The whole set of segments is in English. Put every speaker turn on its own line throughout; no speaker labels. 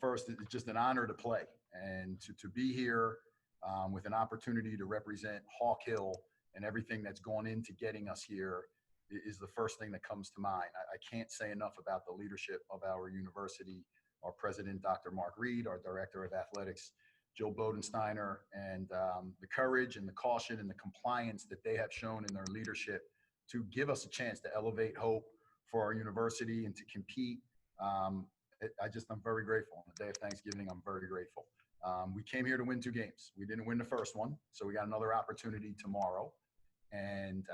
first, it's just an honor to play and to be here with an opportunity to represent Hawk Hill and everything that's gone into getting us here is the first thing that comes to mind. I can't say enough about the leadership of our university, our president, Dr. Mark Reed, our director of athletics, Jill Bodensteiner, and the courage and the caution and the compliance that they have shown in their leadership to give us a chance to elevate hope for our university and to compete. I'm very grateful. On the day of Thanksgiving, I'm very grateful. We came here to win 2 games. We didn't win the first one, so we got another opportunity tomorrow. And,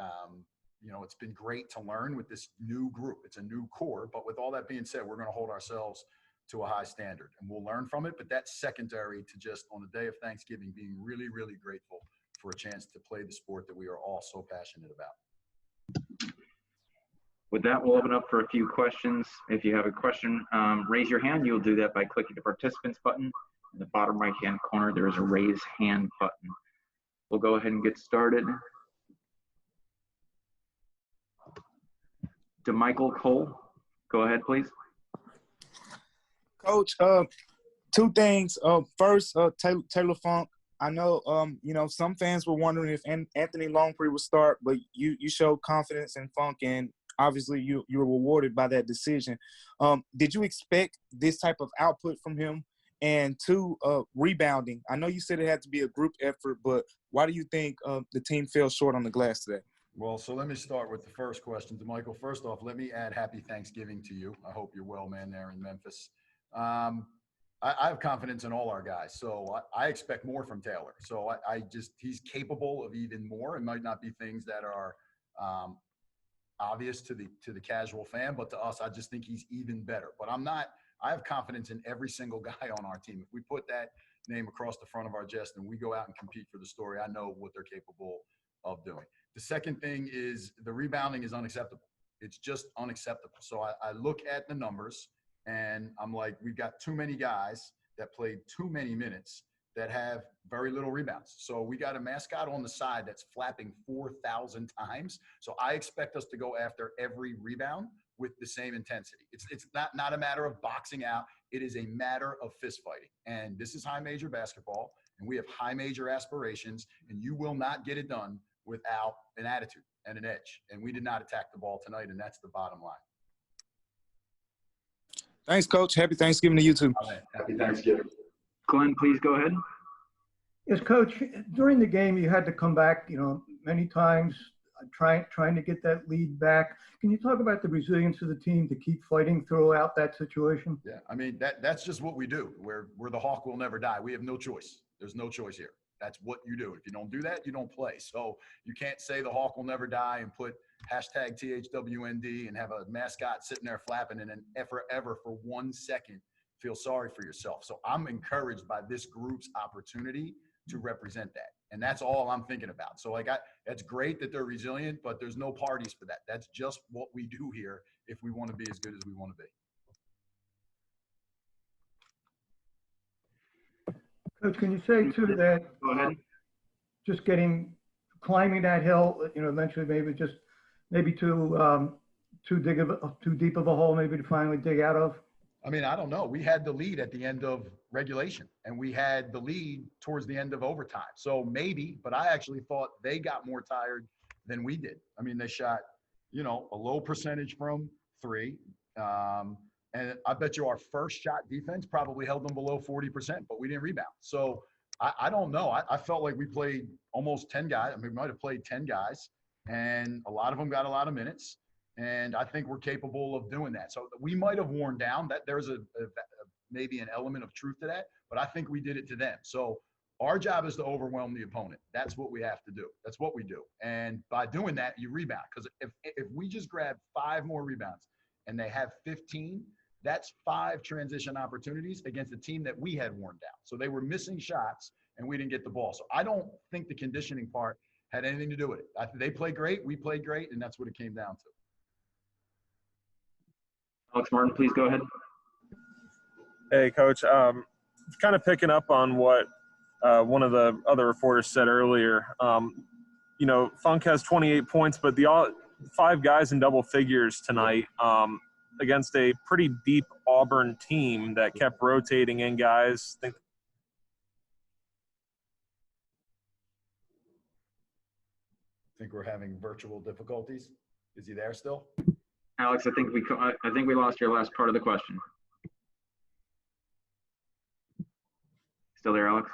it's been great to learn with this new group. It's a new core, but with all that being said, we're going to hold ourselves to a high standard and we'll learn from it. But that's secondary to just on the day of Thanksgiving being really, really grateful for a chance to play the sport that we are all so passionate about.
With that, we'll open up for a few questions. If you have a question, raise your hand. You'll do that by clicking the participants button. In the bottom right-hand corner, there is a raise hand button. We'll go ahead and get started. DeMichael Cole, go ahead, please.
Coach, 2 things. First, Taylor Funk. I know, some fans were wondering if Anthony Longpree would start, but you showed confidence in Funk, and obviously you were rewarded by that decision. Did you expect this type of output from him? And 2, rebounding. I know you said it had to be a group effort, but why do you think the team fell short on the glass today?
Well, so let me start with the first question. DeMichael, first off, let me add happy Thanksgiving to you. I hope you're well, man, there in Memphis. I have confidence in all our guys, so I expect more from Taylor. So he's capable of even more. It might not be things that are obvious to the casual fan, but to us, I just think he's even better. But I have confidence in every single guy on our team. If we put that name across the front of our chest and we go out and compete for the story, I know what they're capable of doing. The second thing is the rebounding is unacceptable. It's just unacceptable. So I look at the numbers and I'm like, we've got too many guys that played too many minutes that have very little rebounds. So we got a mascot on the side that's flapping 4,000 times. So I expect us to go after every rebound with the same intensity. It's not a matter of boxing out. It is a matter of fist fighting. And this is high major basketball, and we have high major aspirations, and you will not get it done without an attitude and an edge. And we did not attack the ball tonight, and that's the bottom line.
Thanks, Coach. Happy Thanksgiving to you too.
Happy Thanksgiving.
Glenn, please go ahead.
Yes, Coach. During the game, you had to come back, many times, trying to get that lead back. Can you talk about the resilience of the team to keep fighting throughout that situation?
Yeah, I mean, that's just what we do. We're the Hawk will never die. We have no choice. There's no choice here. That's what you do. If you don't do that, you don't play. So you can't say the Hawk will never die and put hashtag THWND and have a mascot sitting there flapping and then ever for 1 second feel sorry for yourself. So I'm encouraged by this group's opportunity to represent that. And that's all I'm thinking about. So that's great that they're resilient, but there's no parties for that. That's just what we do here if we want to be as good as we want to be.
Coach, can you say too that just climbing that hill, eventually maybe too deep of a hole maybe to finally dig out of?
I mean, I don't know. We had the lead at the end of regulation, and we had the lead towards the end of overtime. So maybe, but I actually thought they got more tired than we did. I mean, they shot, a low percentage from 3. And I bet you our first shot defense probably held them below 40%, but we didn't rebound. So I don't know. I felt like we played almost 10 guys. I mean, we might have played 10 guys, and a lot of them got a lot of minutes. And I think we're capable of doing that. So we might have worn down. That there's maybe an element of truth to that, but I think we did it to them. So our job is to overwhelm the opponent. That's what we have to do. That's what we do. And by doing that, you rebound. Because if we just grab 5 more rebounds and they have 15, that's 5 transition opportunities against a team that we had worn down. So they were missing shots and we didn't get the ball. So I don't think the conditioning part had anything to do with it. They played great, we played great, and that's what it came down to.
Alex Martin, please go ahead.
Hey, Coach. Kind of picking up on what one of the other reporters said earlier. Funk has 28 points, but the 5 guys in double figures tonight. against a pretty deep Auburn team that kept rotating in guys.
I think we're having virtual difficulties. Is he there still?
Alex, I think we lost your last part of the question. Still there, Alex?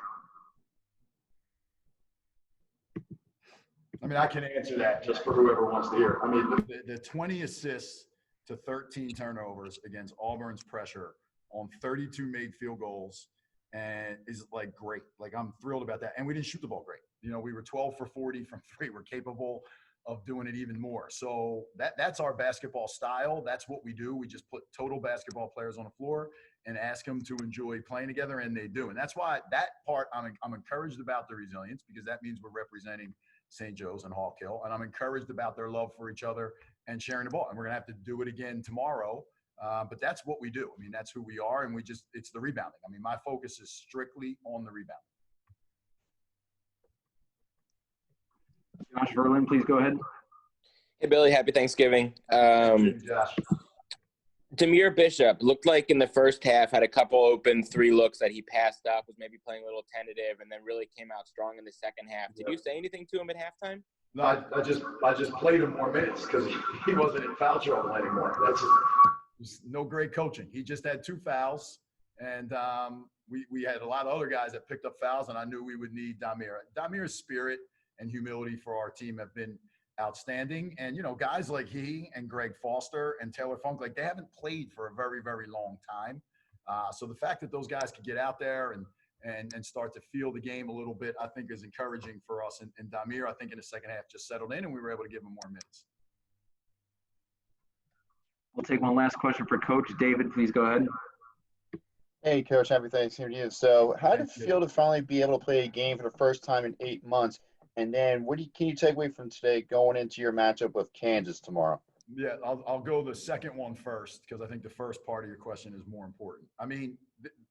I mean, I can answer that just for whoever wants to hear. I mean, the 20 assists to 13 turnovers against Auburn's pressure on 32 made field goals and is like great. Like, I'm thrilled about that. And we didn't shoot the ball great. You know, we were 12 for 40 from three. We're capable of doing it even more. So that's our basketball style. That's what we do. We just put total basketball players on the floor and ask them to enjoy playing together, and they do. And that's why that part I'm encouraged about the resilience, because that means we're representing St. Joe's and Hawk Hill. And I'm encouraged about their love for each other and sharing the ball. And we're going to have to do it again tomorrow. But that's what we do. I mean, that's who we are. And it's the rebounding. I mean, my focus is strictly on the rebound.
Josh Verlin, please go ahead.
Hey, Billy, happy Thanksgiving.
Josh.
Demir Bishop looked like in the first half had a couple open three looks that he passed up, was maybe playing a little tentative, and then really came out strong in the second half. Did you say anything to him at halftime?
No, I just played him more minutes because he wasn't in foul trouble anymore. That's just no great coaching. He just had 2 fouls, and we had a lot of other guys that picked up fouls, and I knew we would need Damir. Damir's spirit and humility for our team have been outstanding. And, you know, guys like he and Greg Foster and Taylor Funk, like, they haven't played for a very, very long time. So the fact that those guys could get out there and start to feel the game a little bit, I think is encouraging for us. And Damir, I think in the second half just settled in, and we were able to give him more minutes.
We'll take one last question for Coach. David, please go ahead.
Hey, Coach. Happy Thanksgiving to you. So how did it feel to finally be able to play a game for the first time in 8 months? And then can you take away from today going into your matchup with Kansas tomorrow?
Yeah, I'll go the second one first, because I think the first part of your question is more important. I mean,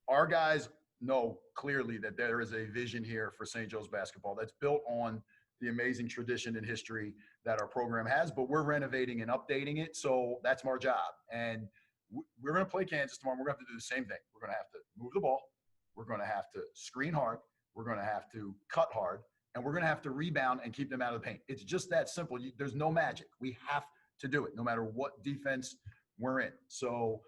our guys know clearly that there is a vision here for St. Joe's basketball that's built on the amazing tradition and history that our program has, but we're renovating and updating it. So that's our job. And we're going to play Kansas tomorrow. We're going to have to do the same thing. We're going to have to move the ball. We're going to have to screen hard. We're going to have to cut hard. And we're going to have to rebound and keep them out of the paint. It's just that simple. There's no magic. We have to do it no matter what defense we're in. So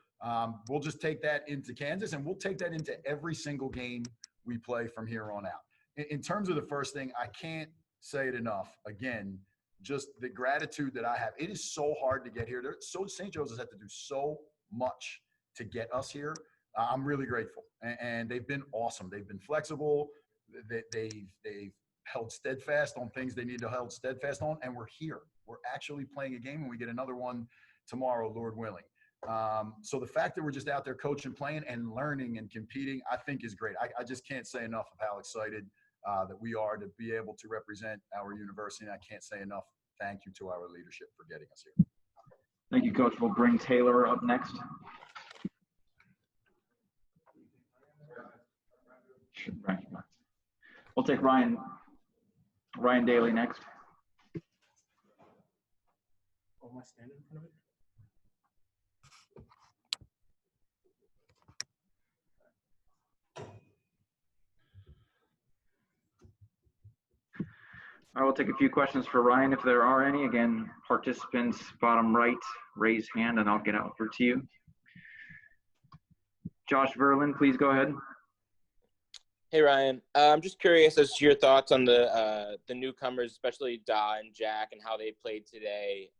we'll just take that into Kansas, and we'll take that into every single game we play from here on out. In terms of the first thing, I can't say it enough. Again, just the gratitude that I have. It is so hard to get here. St. Joe's has had to do so much to get us here. I'm really grateful. And they've been awesome. They've been flexible. They've held steadfast on things they need to hold steadfast on, and we're here. We're actually playing a game, and we get another one tomorrow, Lord willing. So the fact that we're just out there coaching, playing, and learning and competing, I think is great. I just can't say enough of how excited that we are to be able to represent our university, and I can't say enough thank you to our leadership for getting us here.
Thank you, Coach. We'll bring Taylor up next. We'll take Ryan Daly next.
Oh, am I standing in front of it?
I will take a few questions for Ryan if there are any. Again, participants, bottom right, raise hand and I'll get over to you. Josh Verlin, please go ahead.
Hey, Ryan. I'm just curious as to your thoughts on the newcomers, especially Da and Jack, and how they played today.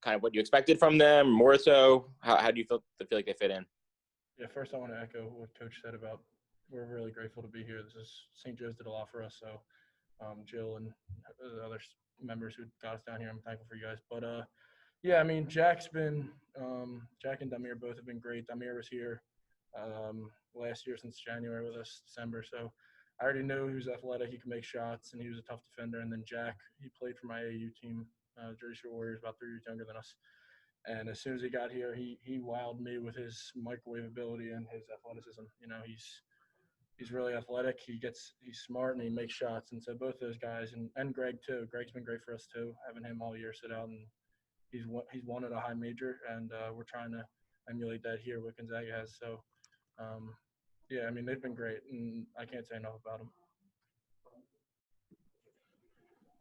Kind of what you expected from them, more so. How do you feel like they fit in?
Yeah, first I want to echo what Coach said about we're really grateful to be here. St. Joe's did a lot for us, so Jill and the other members who got us down here, I'm thankful for you guys. But yeah, I mean, Jack and Damir both have been great. Damir was here last year since January with us, December. So I already knew he was athletic, he could make shots, and he was a tough defender. And then Jack, he played for my AAU team, Jersey Shore Warriors, about 3 years younger than us. And as soon as he got here, he wowed me with his microwave ability and his athleticism. You know, he's really athletic. He's smart, and he makes shots. And so both those guys, and Greg too. Greg's been great for us too, having him all year sit out and he's won at a high major, and we're trying to emulate that here what Gonzaga has. So, yeah, I mean, they've been great, and I can't say enough about them.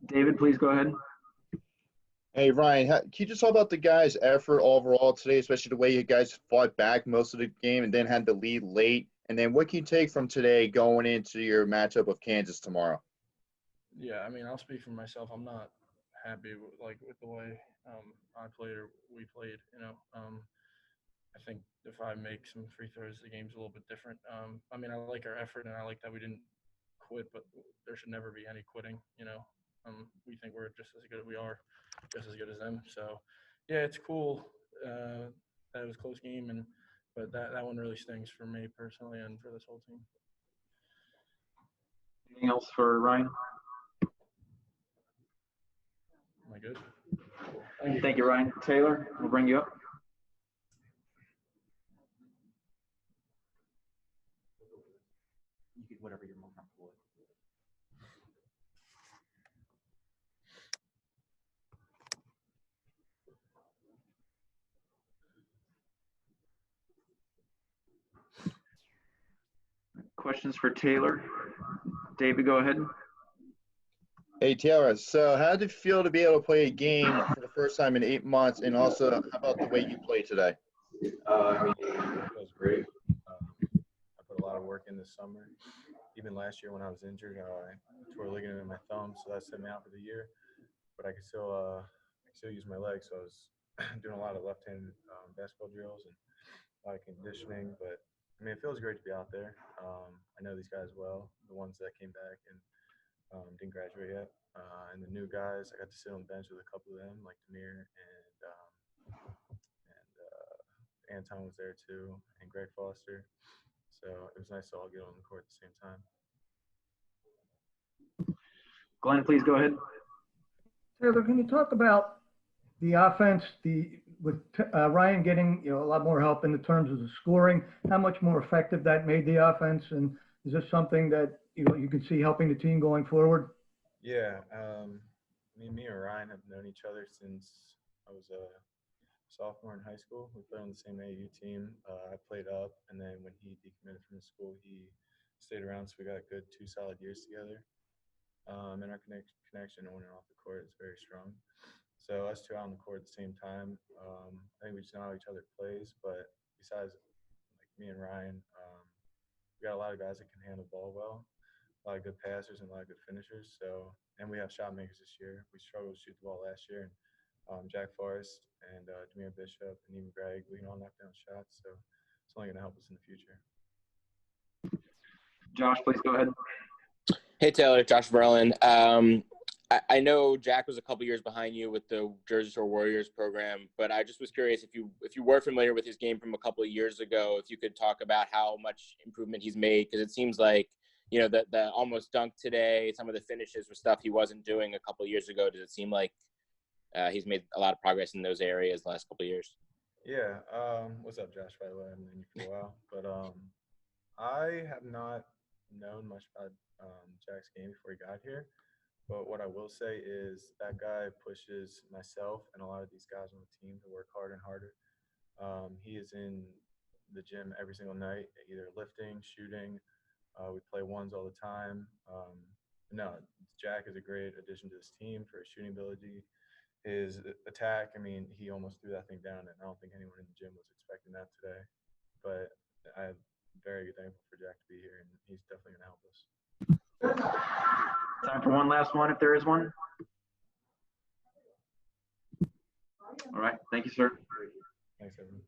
David, please go ahead.
Hey, Ryan, can you just talk about the guys' effort overall today, especially the way you guys fought back most of the game and then had the lead late? And then what can you take from today going into your matchup with Kansas tomorrow?
Yeah, I mean, I'll speak for myself. I'm not happy with the way I played or we played. I think if I make some free throws, the game's a little bit different. I mean, I like our effort, and I like that we didn't quit, but there should never be any quitting. We think we're just as good as we are, just as good as them. So, yeah, it's cool that it was a close game, but that one really stings for me personally and for this whole team.
Anything else for Ryan?
Am I good?
Thank you, Ryan. Taylor, we'll bring you up. You can whatever you're more comfortable with. Questions for Taylor? David, go ahead.
Hey, Taylor, so how did it feel to be able to play a game for the first time in 8 months? And also, how about the way you played today?
I mean, it was great. I put a lot of work in this summer. Even last year when I was injured, I tore a ligament in my thumb, so that set me out for the year. But I could still use my legs, so I was doing a lot of left-handed basketball drills and a lot of conditioning. But I mean, it feels great to be out there. I know these guys well, the ones that came back and didn't graduate yet, and the new guys. I got to sit on the bench with a couple of them, like Demir and Anton was there too, and Greg Foster. So it was nice to all get on the court at the same time.
Glenn, please go ahead.
Taylor, can you talk about the offense, with Ryan getting a lot more help in the terms of the scoring, how much more effective that made the offense, and is this something that you can see helping the team going forward?
Yeah, me and Ryan have known each other since I was a sophomore in high school. We played on the same AU team. I played up, and then when he decommitted from the school, he stayed around, so we got a good 2 solid years together. And our connection on and off the court is very strong. So us two out on the court at the same time, I think we just know how each other plays. But besides, like me and Ryan, we got a lot of guys that can handle the ball well, a lot of good passers and a lot of good finishers. So, and we have shot makers this year. We struggled to shoot the ball last year, and Jack Forrest and Demir Bishop and even Greg, we can all knock down shots. So it's only going to help us in the future.
Josh, please go ahead.
Hey, Taylor, Josh Verlin. I know Jack was a couple years behind you with the Jersey Shore Warriors program, but I just was curious if you were familiar with his game from a couple of years ago, if you could talk about how much improvement he's made, because it seems like, the almost dunk today, some of the finishes were stuff he wasn't doing a couple of years ago. Does it seem like he's made a lot of progress in those areas the last couple of years?
Yeah. What's up, Josh, by the way? I've known you for a while. But I have not known much about Jack's game before he got here. But what I will say is that guy pushes myself and a lot of these guys on the team to work harder and harder. He is in the gym every single night, either lifting, shooting. We play ones all the time. No, Jack is a great addition to this team for his shooting ability. His attack, I mean, he almost threw that thing down, and I don't think anyone in the gym was expecting that today. But I'm very thankful for Jack to be here, and he's definitely going to help us.
Time for one last one, if there is one. All right. Thank you, sir.
Thanks, everyone.